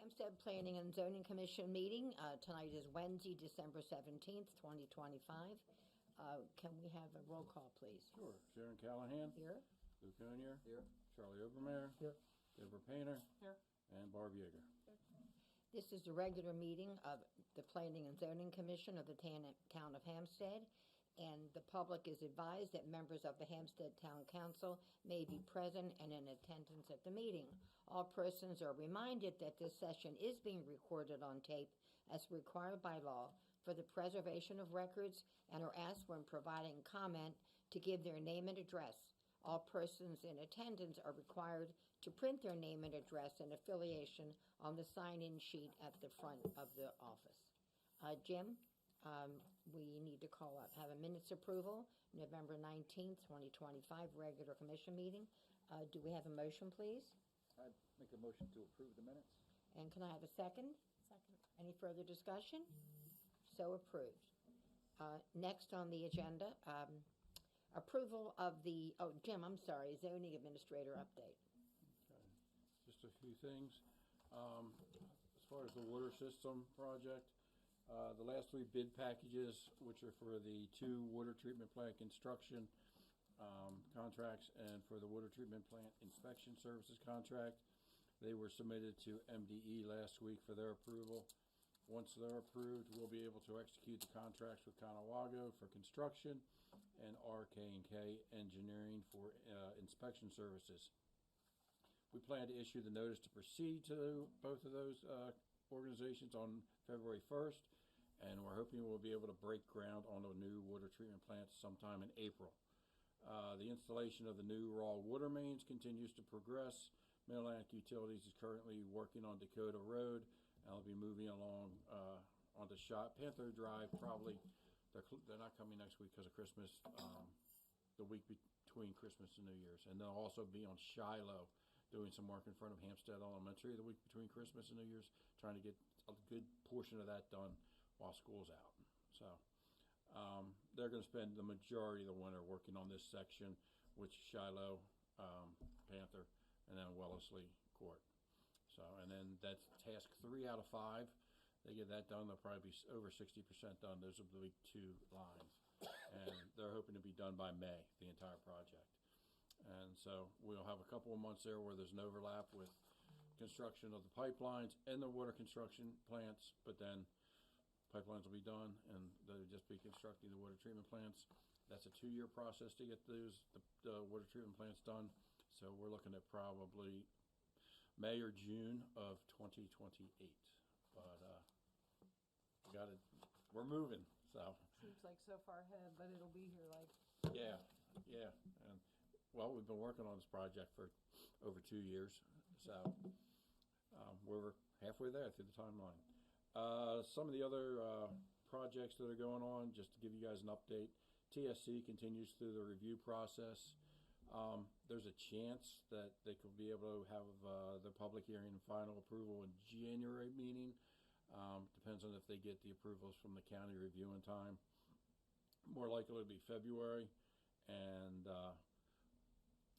Hampstead Planning and Zoning Commission meeting. Tonight is Wednesday, December 17th, 2025. Can we have a roll call, please? Sure. Sharon Callahan. Here. Luke Onier. Here. Charlie Obermeyer. Here. Deborah Painter. Here. And Barb Yeager. Here. This is the regular meeting of the Planning and Zoning Commission of the Town of Hampstead, and the public is advised that members of the Hampstead Town Council may be present and in attendance at the meeting. All persons are reminded that this session is being recorded on tape as required by law for the preservation of records, and are asked when providing comment to give their name and address. All persons in attendance are required to print their name and address and affiliation on the sign-in sheet at the front of the office. Jim, we need to have a minutes approval, November 19th, 2025, regular commission meeting. Do we have a motion, please? I'd make a motion to approve the minutes. And can I have a second? Second. Any further discussion? So approved. Next on the agenda, approval of the, Jim, I'm sorry, zoning administrator update. Okay. Just a few things. As far as the water system project, the last three bid packages, which are for the 2 water treatment plant construction contracts and for the water treatment plant inspection services contract, they were submitted to MDE last week for their approval. Once they're approved, we'll be able to execute the contracts with Conawago for construction and RK&K Engineering for inspection services. We plan to issue the notice to proceed to both of those organizations on February 1st, and we're hoping we'll be able to break ground on a new water treatment plant sometime in April. The installation of the new raw water mains continues to progress. Mid-Atlantic Utilities is currently working on Dakota Road, and I'll be moving along onto Panther Drive. Probably they're not coming next week because of Christmas, the week between Christmas and New Year's, and they'll also be on Shiloh doing some work in front of Hampstead Elementary the week between Christmas and New Year's, trying to get a good portion of that done while school's out. So they're going to spend the majority of the winter working on this section, which Shiloh, Panther, and then Wellesley Court. So, and then that's task 3 out of 5. They get that done, they'll probably be over 60% done. Those will be 2 lines, and they're hoping to be done by May, the entire project. And so we'll have a couple of months there where there's an overlap with construction of the pipelines and the water construction plants, but then pipelines will be done and they'll just be constructing the water treatment plants. That's a 2-year process to get the water treatment plants done. So we're looking at probably May or June of 2028. But we're moving. So Seems like so far ahead, but it'll be here like. yeah. And well, we've been working on this project for over 2 years, so we're halfway there through the timeline. Some of the other projects that are going on, just to give you guys an update, TSC continues through the review process. There's a chance that they could be able to have the public hearing and final approval in January meeting. Depends on if they get the approvals from the county review in time. More likely to be February. And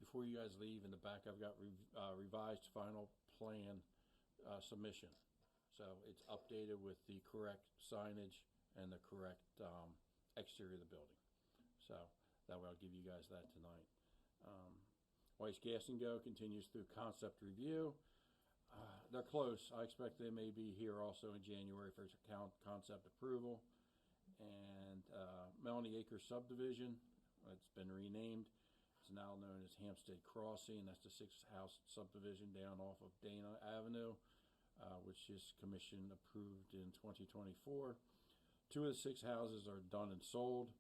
before you guys leave, in the back I've got revised final plan submission. So it's updated with the correct signage and the correct exterior of the building. So that way I'll give you guys that tonight. Weiss Gas and Go continues through concept review. They're close. I expect they may be here also in January for concept approval. And Melanie Acres subdivision, it's been renamed. It's now known as Hampstead Crossing. That's the 6-house subdivision down off of Dana Avenue, which is commission approved in 2024. 2 of the 6 houses are done and sold.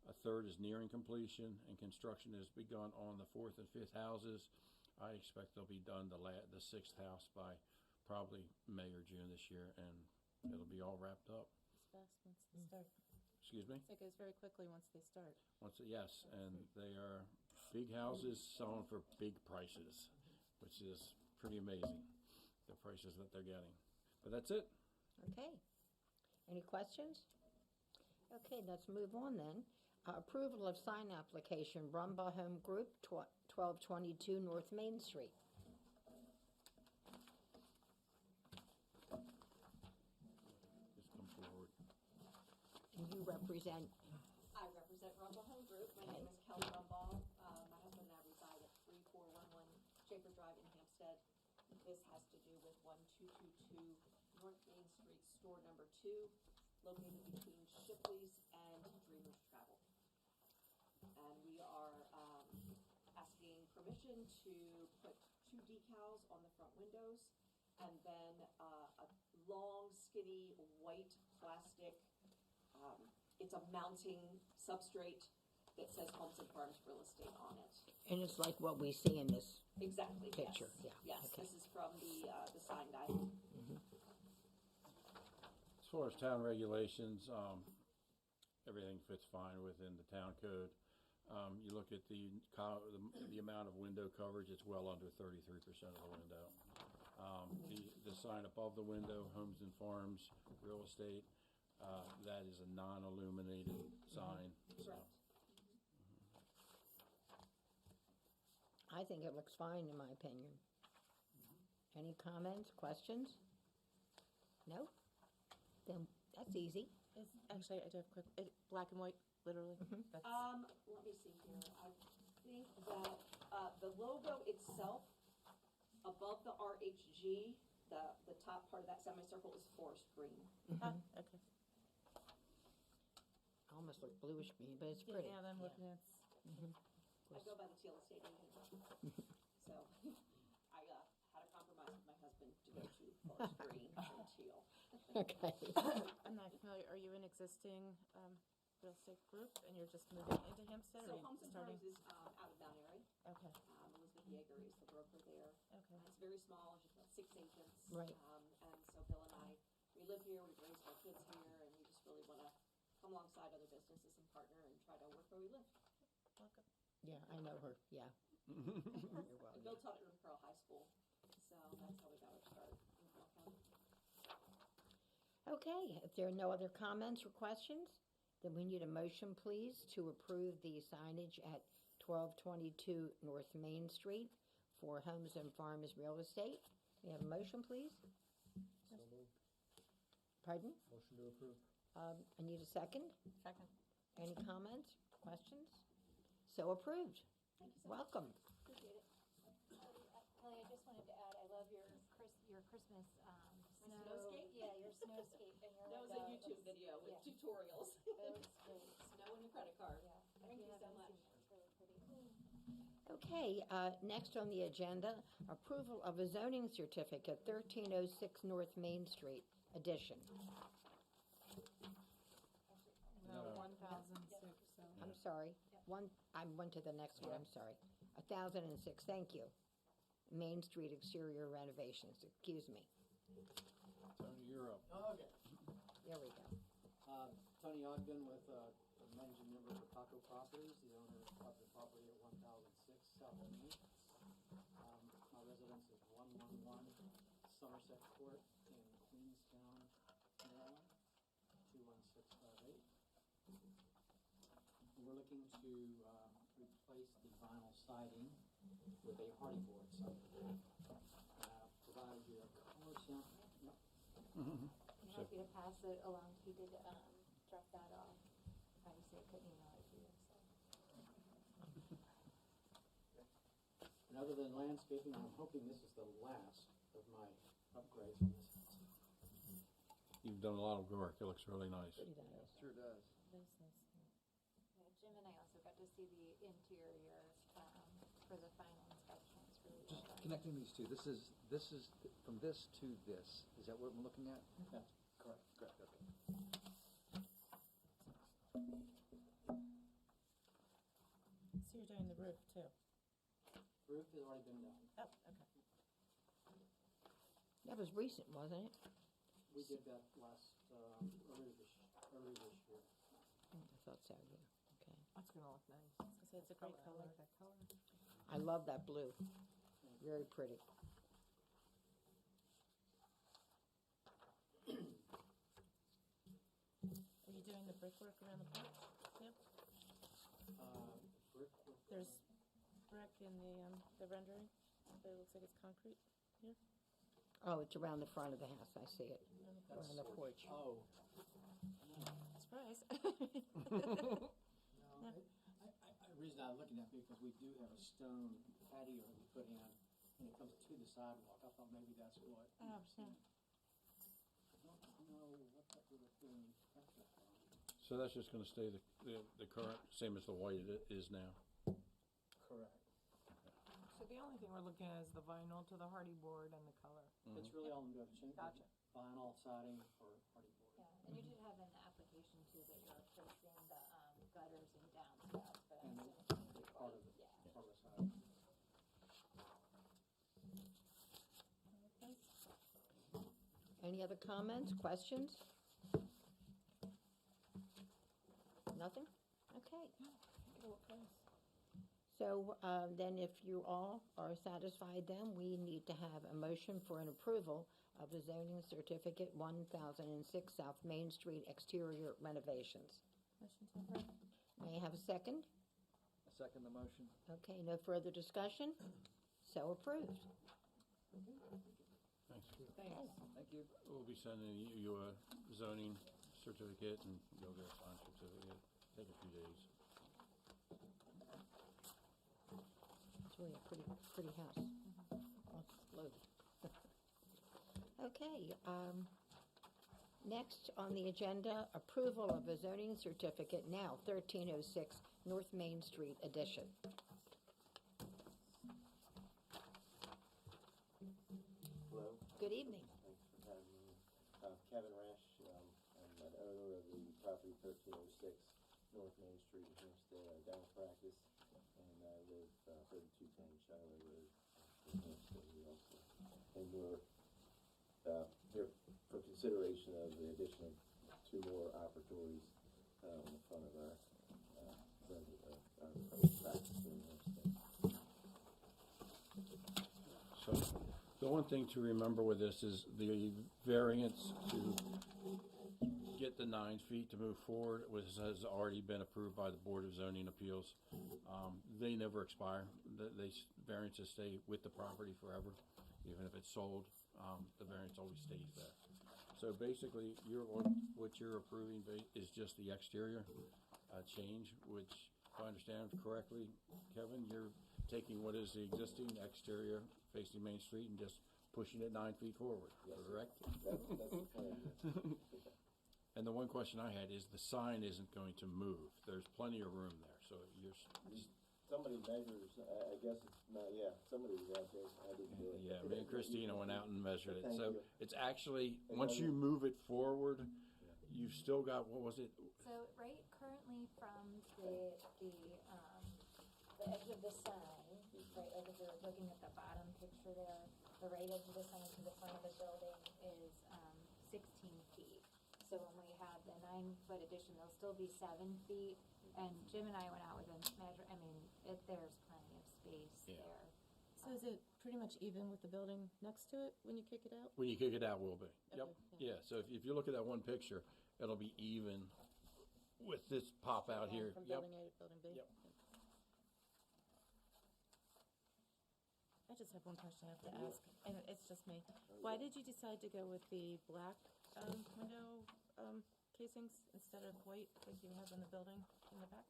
A 3rd is nearing completion, and construction has begun on the 4th and 5th houses. I expect they'll be done the 6th house by probably May or June this year, and it'll be all wrapped up. It's fast once they start. Excuse me? It goes very quickly once they start. Yes, and they are big houses selling for big prices, which is pretty amazing, the prices that they're getting. But that's it. Okay. Any questions? Okay, let's move on then. Approval of sign application, Rumba Home Group, 1222 North Main Street. represent? I represent Rumball Home Group. My name is Kelly Rumball. My husband and I reside at 3411 Schaefer Drive in Hampstead. This has to do with 1222 North Main Street, store number 2, located between Shipley's and Dreamers Travel. And we are asking permission to put 2 decals on the front windows, and then a long, skinny, white plastic, it's a mounting substrate that says Homes and Farms Real Estate on it. And it's like what we see in this. Exactly, Picture, yes. yeah, Yes, okay. this is from the sign guy. As far as town regulations, everything fits fine within the town code. You look at the amount of window coverage, it's well under 33% of the window. The sign above the window, Homes and Farms Real Estate, that is a non-illuminated sign. So. Correct. I think it looks fine, in my opinion. Any comments, questions? No? Then that's easy. Actually, I do have a quick, black and white, literally. That's, Let me see here. I think that the logo itself, above the RHG, the top part of that semicircle is forest green. okay. Almost look bluish green, but it's pretty. Yeah, I'm looking at, I go by the teal estate agent. So I had a compromise with my husband to go to forest green and teal. Okay. I'm not familiar, are you an existing, real estate group and you're just moving into Hampstead So or are Homes you and starting? Farms is out of Mount Airy. Okay, Elizabeth Yeager is the broker there. okay. It's very small, it's just about 6 agents. Right. And so Bill and I, we live here, we've raised our kids here, and we just really want to come alongside other businesses and partner and try to work where we live. Welcome. Yeah, I know her, yeah. And Bill taught at Carroll High School, so that's how we got our start in Carroll County. Okay, if there are no other comments or questions, then we need a motion, please, to approve the signage at 1222 North Main Street for Homes and Farms Real Estate. We have a motion, please? So moved. Pardon? Motion to approve. I need a second. Second. Any comments, questions? So approved. Thank you so much. Welcome. Appreciate it. Kelly, I just wanted to add, I love your Christmas, My snow. snowscape? Yeah, your snowscape and your That was window. a YouTube It's- video with yeah. tutorials. That was great, Snow and a credit card. yeah. If Thank you you so haven't much. seen it, it's really pretty. Okay, next on the agenda, approval of a zoning certificate, 1306 North Main Street, addition. No, No. 1006, so. I'm sorry. I went to the next one, I'm sorry. 1006, thank you. Main Street exterior renovations, excuse me. Tony, you're up. Okay. There we go. Tony Ogden with managing member for Taco Properties, the owner of the property at 1006 South Main. My residence is 111 Somerset Court in Queenstown, Maryland, 21658. We're looking to replace the vinyl siding with a hardy board siding. Provided you a color sample. Yep. I'm happy to pass it along. He did, drop that off. Obviously, I couldn't email it to you, so. And other than landscaping, I'm hoping this is the last of my upgrades on this house. You've done a lot of work. It looks really nice. Pretty nice. Sure does. Nice, nice. Yeah, Jim and I also got to see the interior, for the final inspection. It's really well Just done. connecting these two, this is, from this to this, is that what I'm looking at? That's correct. Correct, okay. So you're doing the roof too? Roof has already been done. Oh, okay. That was recent, wasn't it? We did that last, earlier this year. I thought so, yeah. Okay. That's gonna look nice. I was gonna say, it's a great color. I like that color. I love that blue. Very pretty. Are you doing the brickwork around the porch too? Brick with. There's brick in the rendering, but it looks like it's concrete here. Oh, it's around the front of the house. I see it. Around the Around the porch. Oh, It's surprise. No, the reason I'm looking at it, because we do have a stone patio that we put in, and it comes to the sidewalk. I thought maybe that's what. Oh, yeah. I don't know what that would have been pressure from. So that's just gonna stay the current, same as the white it is now? Correct. So the only thing we're looking at is the vinyl to the hardy board and the color. It's really all I'm going to change. Gotcha. Vinyl siding for hardy board. Yeah, and you did have an application too that you're replacing the, gutters and downspouts, but I'm And assuming. it's part of it, Yeah. part of the siding. Any other comments, questions? Nothing? Okay. So then if you all are satisfied then, we need to have a motion for an approval of the zoning certificate 1006 South Main Street exterior renovations. Motion to approve. May I have a second? I second the motion. Okay, no further discussion? So approved. Thanks. Thank you. We'll be sending you a zoning certificate, and you'll get a signed certificate. Take a few days. It's really a pretty house. Exploded. Okay, next on the agenda, approval of a zoning certificate, now 1306 North Main Street addition. Hello, Good evening. thanks for having me. Kevin Rash, I'm an owner of the property 1306 North Main Street in Hampstead. I dental practice, and I live 3210 Shiloh Road in Hampstead here also. And we're here for consideration of the addition of 2 more operatories in the front of our practice here in Hampstead. So, the one thing to remember with this is the variance to get the 9 feet to move forward has already been approved by the Board of Zoning Appeals. They never expire. Variances stay with the property forever, even if it's sold. The variance always stays there. So basically, what you're approving is just the exterior change, which, if I understand correctly, Kevin, you're taking what is the existing exterior facing Main Street and just pushing it 9 feet forward, Yes, sir. correct? That's the plan, yes. And the one question I had is the sign isn't going to move. There's plenty of room there, so you're, Somebody measures, I guess it's not, somebody was out there, I didn't do it. yeah, me and Christina went out and measured it. Thank So you. it's actually, And once then- you move it forward, you've still got, what was it? So right currently from the edge of the sign, right, like if you're looking at the bottom picture there, the right edge of the sign to the front of the building is 16 feet. So when we have the 9-foot addition, there'll still be 7 feet. And Jim and I went out with a measure, I mean, there's plenty of space Yeah. there. So is it pretty much even with the building next to it when you kick it out? When you kick it out, will be. Yep. Okay, Yeah, so if you look at that one picture, it'll be even with this pop out Yeah, here. From Yep. building A to building B? Yep. I just have one question I have to ask, and it's just me. Why did you decide to go with the black window casings instead of white like you have in the building in the back?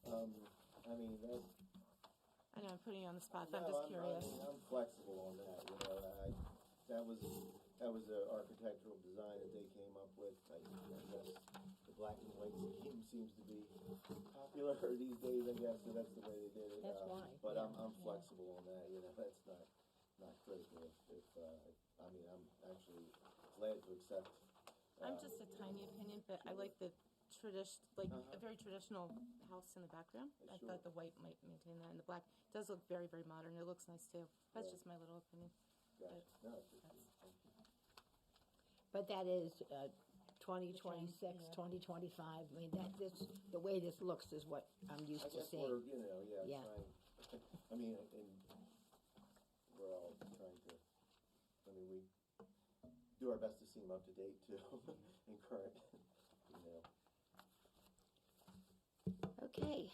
I mean, that. I know I'm putting you on the spot, but I'm No, just curious. I'm flexible on that, that was an architectural design that they came up with. I guess the black and white scheme seems to be popular these days, I guess, so that's the way they did it. That's why, But yeah. I'm flexible on that, that's not critical. I mean, I'm actually glad to accept. I'm just a tiny opinion, but I like the a very traditional house in the background. I Sure. thought the white might maintain that, and the black does look very, very modern. It looks nice too. That's Right. just my little opinion. Gotcha. But No, it's just, thank you. But that is 2026, Yeah. 2025. I mean, the way this looks is what I'm used I to guess seeing. we're, Yeah. trying, I mean, and we're all trying to, we do our best to seem up to date too, and current, Okay,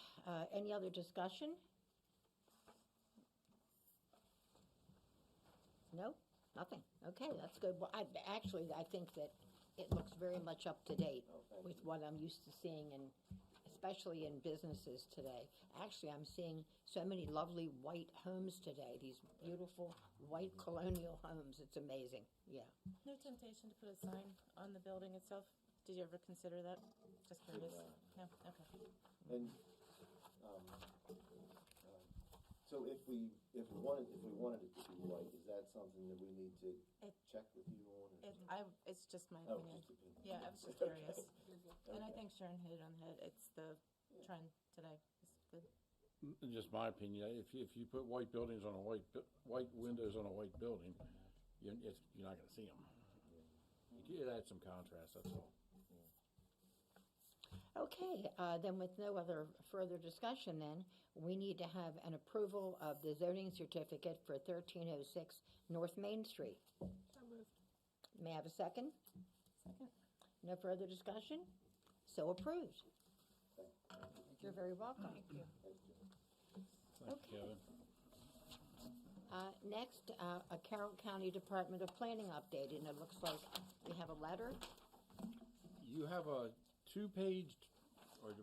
any other discussion? No? Nothing? Okay, that's good. Well, I think that it looks very much up to date Oh, thank with you. what I'm used to seeing, and especially in businesses today. Actually, I'm seeing so many lovely white homes today, these beautiful white colonial homes. It's amazing, yeah. No temptation to put a sign on the building itself? Did you ever consider that? Just curious. No? Okay. And, so if we wanted it to be white, is that something that we need to It- check with you on? or- It's just my Oh, opinion. just opinion. Yeah, I was just Okay. curious. And I Okay. think Sharon hit it on the head. It's the trend today. It's good. Just my opinion, if you put white buildings on a white windows on a white building, you're not gonna see them. You add some contrast, that's all. Okay, then with no other further discussion then, we need to have an approval of the zoning certificate for 1306 North Main Street. May I have a second? Second. No further discussion? So approved. You're very welcome. Thank you, Kevin. Next, a Carroll County Department of Planning update, and it looks like we have a letter. You have a two-page, or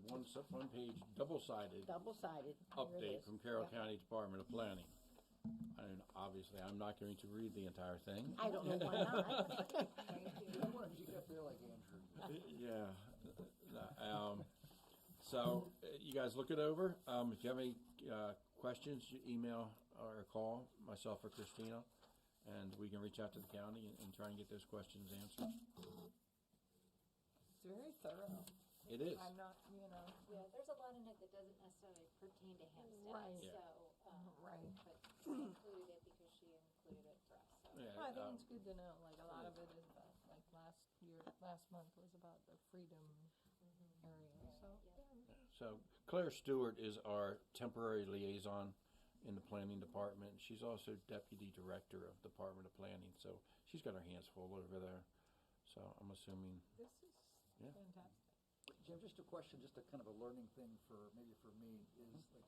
one-page, double-sided Double-sided. Here it update is. from Carroll Yep. County Department of Planning. And obviously, I'm not going to read the entire thing. I don't know why not. Sometimes you get there like Andrew. Yeah. So, you guys look it over. If you have any questions, you email or call myself or Christina, and we can reach out to the county and try and get those questions answered. It's very thorough. It is. I'm not, Yeah, there's a lot in it that doesn't necessarily pertain to Hampstead, Right. Yeah. so, right. but she included it because she included it for us, so. Yeah, Well, I think it's good to know, like, a lot of it is about, like, last month was about the freedom area, so, yeah. So Claire Stewart is our temporary liaison in the planning department. She's also deputy director of Department of Planning, so she's got her hands full over there. So I'm assuming, This is Yeah. fantastic. Jim, just a question, just a kind of a learning thing maybe for me, is like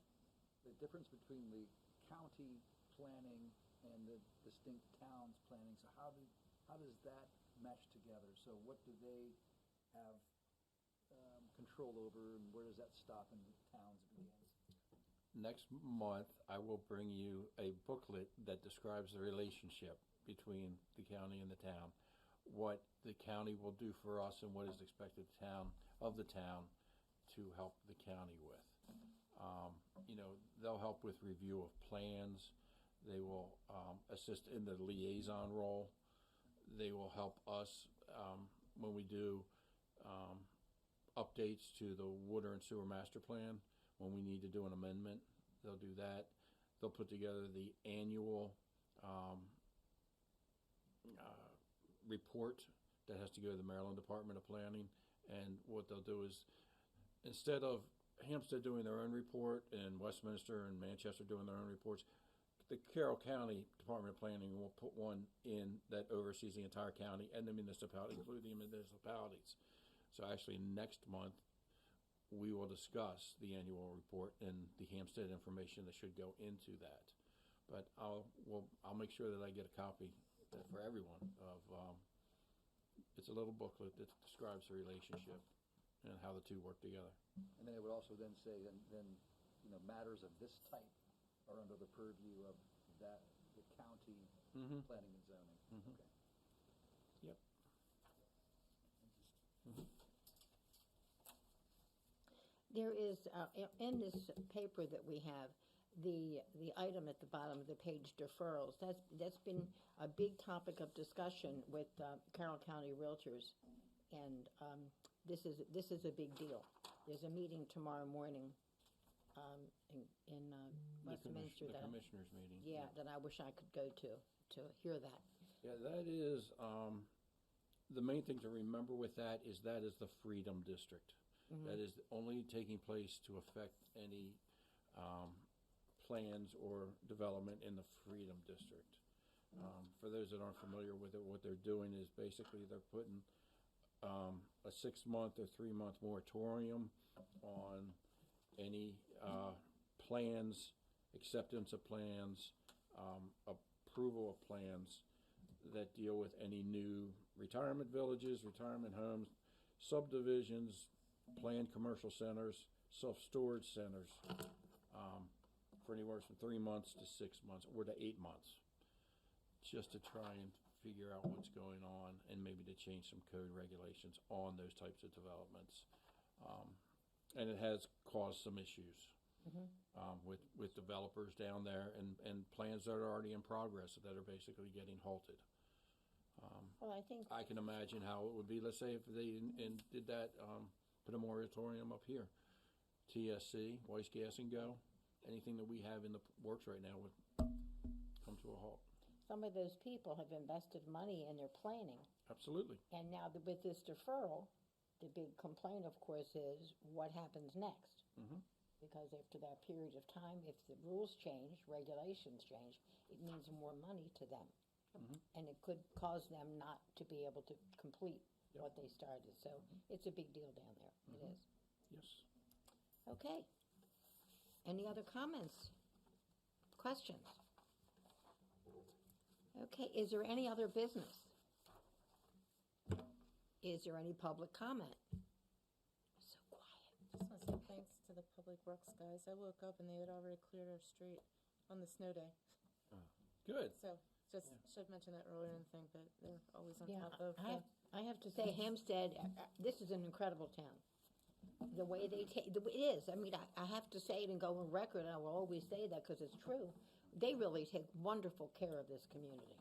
the difference between the county planning and the distinct towns planning. So how does that mesh together? So what do they have control over, and where does that stop and the towns begins? next month, I will bring you a booklet that describes the relationship between the county and the town, what the county will do for us and what is expected of the town to help the county with. They'll help with review of plans. They will assist in the liaison role. They will help us when we do updates to the water and sewer master plan. When we need to do an amendment, they'll do that. They'll put together the annual report that has to go to the Maryland Department of Planning. And what they'll do is, instead of Hampstead doing their own report and Westminster and Manchester doing their own reports, the Carroll County Department of Planning will put one in that oversees the entire county and the municipality, including the municipalities. So actually next month, we will discuss the annual report and the Hampstead information that should go into that. But I'll make sure that I get a copy for everyone of, it's a little booklet that describes the relationship and how the two work together. And then it would also then say, then matters of this type are under the purview of the county Mm-hmm. planning and zoning. Mhm. Okay. Yep. There is, in this paper that we have, the item at the bottom of the page, deferrals. That's been a big topic of discussion with Carroll County Realtors, and this is a big deal. There's a meeting tomorrow morning in Westminster. The commissioners meeting. Yeah, that I wish I could go to hear that. Yeah, that is, the main thing to remember with that is the Freedom District. Mm-hmm. That is only taking place to affect any plans or development in the Freedom District. For those that aren't familiar with it, what they're doing is basically they're putting a 6-month or 3-month moratorium on any plans, acceptance of plans, approval of plans that deal with any new retirement villages, retirement homes, subdivisions, planned commercial centers, self-storage centers, for anywhere from 3 months to 6 months or to 8 months, just to try and figure out what's going on and maybe to change some code regulations on those types of developments. And it has caused some issues with developers down there and plans that are already in progress that are basically getting halted. Well, I think, I can imagine how it would be, let's say if they did that, put a moratorium up here. TSC, Weiss Gas and Go, anything that we have in the works right now would come to a halt. some of those people have invested money in their planning. Absolutely. And now with this deferral, the big complaint, of course, is what happens next? Mhm. Because after that period of time, if the rules change, regulations change, it means more money to them. And it could cause them not to be able to complete what they started. So it's a big deal down there. It is. Yes. Okay. Any other comments? Questions? Okay, is there any other business? Is there any public comment? So quiet. Just want to say thanks to the Public Works guys. I woke up and they had already cleared our street on the snow day. Good. So just should mention that earlier in the thing, but they're always on Yeah, top of. I have to say, Hampstead, this is an incredible town. The way they take, it is. I mean, I have to say it and go on record, and I will always say that because it's true. They really take wonderful care of this community.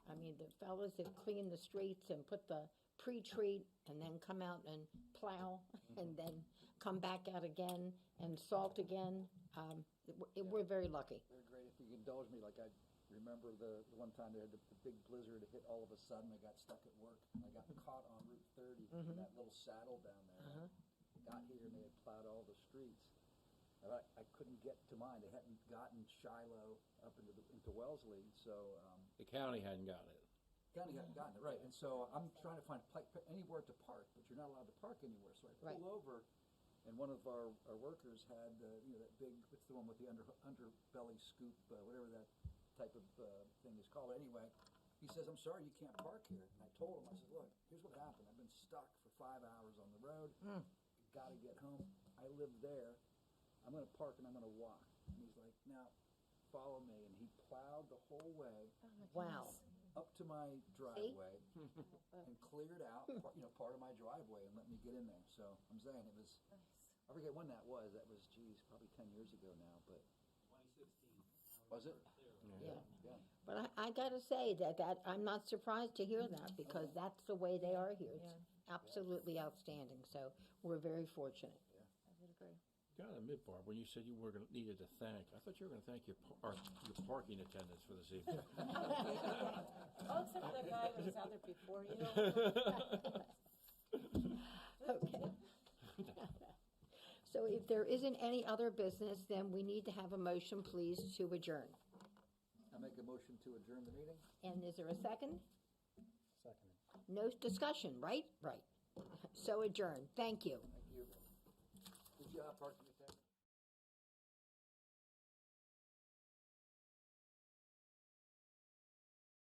I mean, the fellas that clean the streets and put the pre-treat and then come out and plow and then come back out again and salt again. We're very lucky. They're great. If you indulge me, like I remember the one time they had the big blizzard hit all of a sudden. I got stuck at work. I got caught on Route 30 in that little saddle down there. Got here and they had plowed all the streets. And I couldn't get to mine. They hadn't gotten Shiloh up into Wellesley, so The county hadn't got it. county hadn't gotten it right. And so I'm trying to find anywhere to park, but you're not allowed to park anywhere. So I pull over, and one of our workers had that big, what's the one with the underbelly scoop, whatever that type of thing is called. Anyway, he says, "I'm sorry, you can't park here." And I told him, I said, "Look, here's what happened. I've been stuck for 5 hours on the road. Got to get home. I live there. I'm going to park and I'm going to walk." And he's like, "Now, follow me." And he plowed the whole way Wow. up to my driveway and cleared out part of my driveway and let me get in there. So I'm saying it was, I forget when that was. That was, probably 10 years ago now, but. 2016. Was it? Yeah. Yeah. But I got to say that I'm not surprised to hear that because that's the way they are here. It's absolutely outstanding. So we're very fortunate. I would agree. Got a mid bar when you said you were needed to thank. I thought you were going to thank your parking attendants for this evening. Oh, except for that guy that was out there before you. Okay. So if there isn't any other business, then we need to have a motion, please, to adjourn. I make a motion to adjourn the meeting. And is there a second? Second. No discussion, right? Right. So adjourned. Thank you. Thank you. Good job, parking.